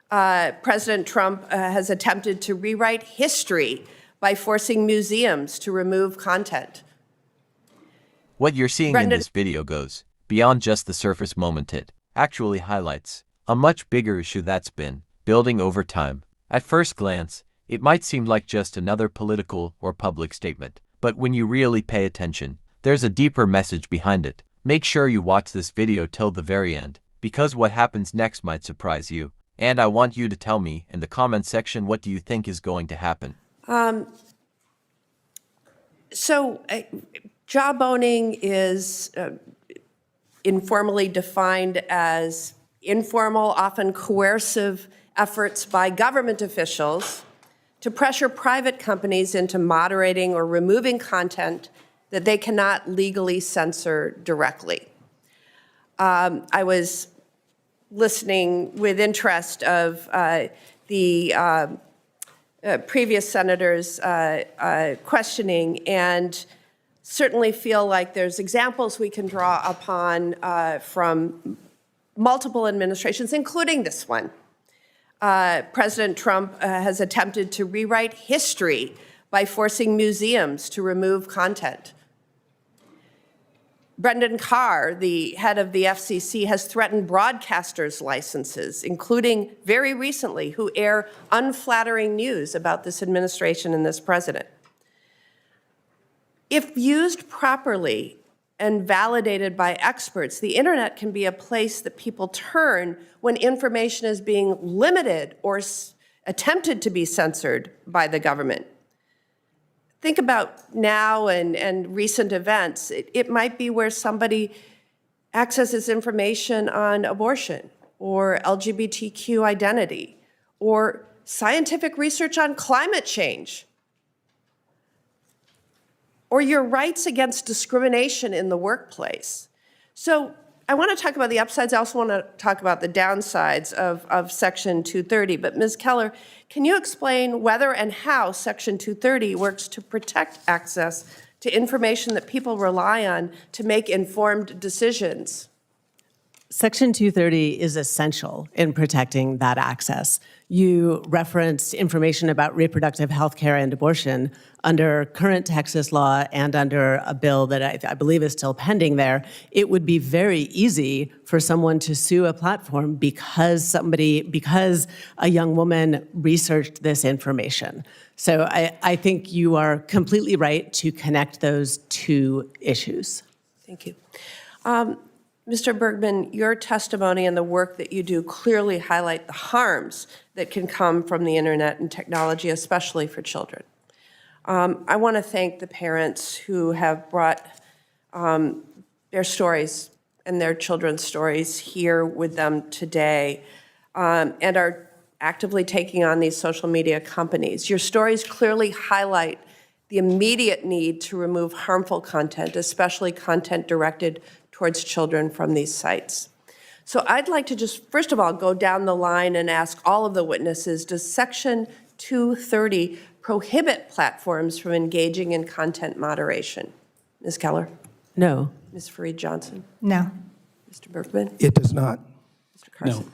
President Trump has attempted to rewrite history by forcing museums to remove content. What you're seeing in this video goes beyond just the surface moment. It actually highlights a much bigger issue that's been building over time. At first glance, it might seem like just another political or public statement, but when you really pay attention, there's a deeper message behind it. Make sure you watch this video till the very end, because what happens next might surprise you. And I want you to tell me in the comment section, what do you think is going to happen? Jawboning is informally defined as informal, often coercive efforts by government officials to pressure private companies into moderating or removing content that they cannot legally censor directly. I was listening with interest of the previous senators' questioning, and certainly feel like there's examples we can draw upon from multiple administrations, including this one. President Trump has attempted to rewrite history by forcing museums to remove content. Brendan Carr, the head of the FCC, has threatened broadcasters' licenses, including very recently, who air unflattering news about this administration and this president. If used properly and validated by experts, the internet can be a place that people turn when information is being limited or attempted to be censored by the government. Think about now and recent events. It might be where somebody accesses information on abortion or LGBTQ identity or scientific research on climate change, or your rights against discrimination in the workplace. So I want to talk about the upsides. I also want to talk about the downsides of Section 230. But Ms. Keller, can you explain whether and how Section 230 works to protect access to information that people rely on to make informed decisions? Section 230 is essential in protecting that access. You referenced information about reproductive health care and abortion. Under current Texas law and under a bill that I believe is still pending there, it would be very easy for someone to sue a platform because a young woman researched this information. So I think you are completely right to connect those two issues. Thank you. Mr. Bergman, your testimony and the work that you do clearly highlight the harms that can come from the internet and technology, especially for children. I want to thank the parents who have brought their stories and their children's stories here with them today and are actively taking on these social media companies. Your stories clearly highlight the immediate need to remove harmful content, especially content directed towards children from these sites. So I'd like to just, first of all, go down the line and ask all of the witnesses, does Section 230 prohibit platforms from engaging in content moderation? Ms. Keller? No. Ms. Fareed Johnson? No. Mr. Bergman? It does not. Mr. Carson? No.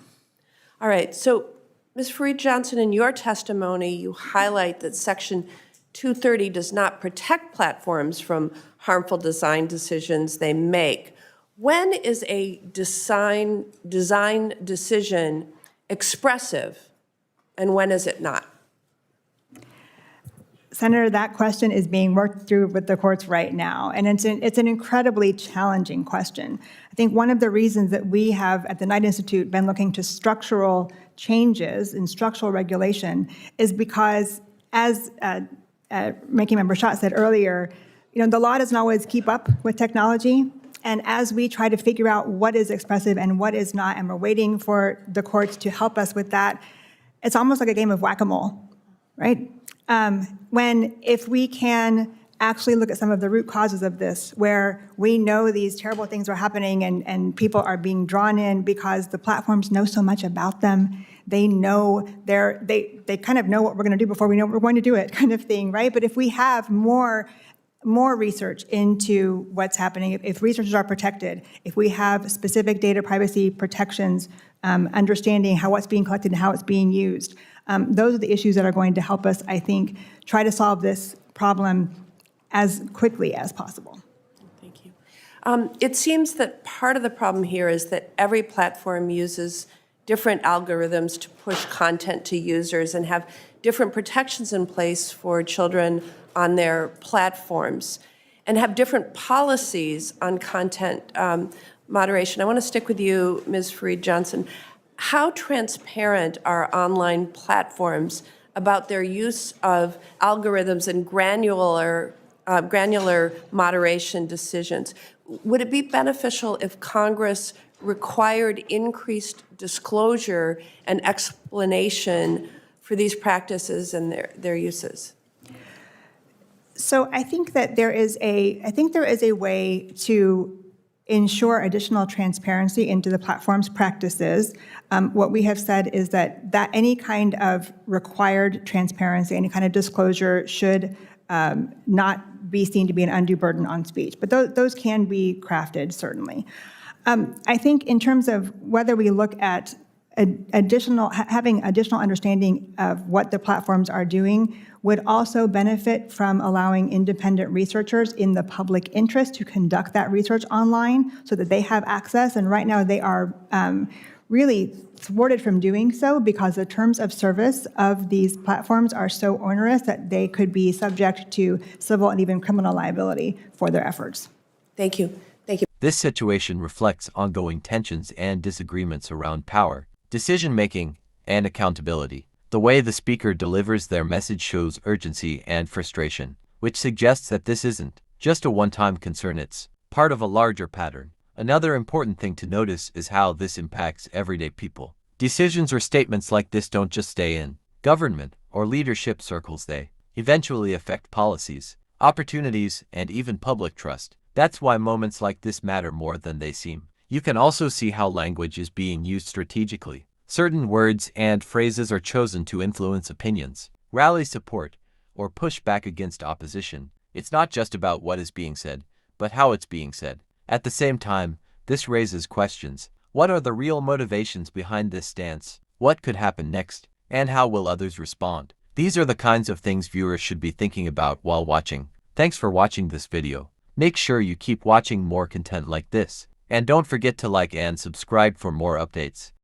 All right, so Ms. Fareed Johnson, in your testimony, you highlight that Section 230 does not protect platforms from harmful design decisions they make. When is a design decision expressive, and when is it not? Senator, that question is being worked through with the courts right now, and it's an incredibly challenging question. I think one of the reasons that we have at the Knight Institute been looking to structural changes in structural regulation is because, as Ranking Member Schott said earlier, the law doesn't always keep up with technology. And as we try to figure out what is expressive and what is not, and we're waiting for the courts to help us with that, it's almost like a game of whack-a-mole, right? If we can actually look at some of the root causes of this, where we know these terrible things are happening and people are being drawn in because the platforms know so much about them. They know they kind of know what we're going to do before we know we're going to do it, kind of thing, right? But if we have more more research into what's happening, if researchers are protected, if we have specific data privacy protections, understanding how what's being collected and how it's being used. Those are the issues that are going to help us, I think, try to solve this problem as quickly as possible. Thank you. It seems that part of the problem here is that every platform uses different algorithms to push content to users and have different protections in place for children on their platforms and have different policies on content moderation. I want to stick with you, Ms. Fareed-Johnson. How transparent are online platforms about their use of algorithms and granular moderation decisions? Would it be beneficial if Congress required increased disclosure and explanation for these practices and their uses? So I think that there is a way to ensure additional transparency into the platform's practices. What we have said is that any kind of required transparency, any kind of disclosure should not be seen to be an undue burden on speech. But those can be crafted, certainly. I think in terms of whether we look at having additional understanding of what the platforms are doing would also benefit from allowing independent researchers in the public interest to conduct that research online so that they have access. And right now they are really thwarted from doing so because the terms of service of these platforms are so onerous that they could be subject to civil and even criminal liability for their efforts. Thank you. Thank you. This situation reflects ongoing tensions and disagreements around power, decision-making, and accountability. The way the speaker delivers their message shows urgency and frustration, which suggests that this isn't just a one-time concern, it's part of a larger pattern. Another important thing to notice is how this impacts everyday people. Decisions or statements like this don't just stay in government or leadership circles, they eventually affect policies, opportunities, and even public trust. That's why moments like this matter more than they seem. You can also see how language is being used strategically. Certain words and phrases are chosen to influence opinions, rally support, or push back against opposition. It's not just about what is being said, but how it's being said. At the same time, this raises questions. What are the real motivations behind this stance? What could happen next? And how will others respond? These are the kinds of things viewers should be thinking about while watching. Thanks for watching this video. Make sure you keep watching more content like this. And don't forget to like and subscribe for more updates.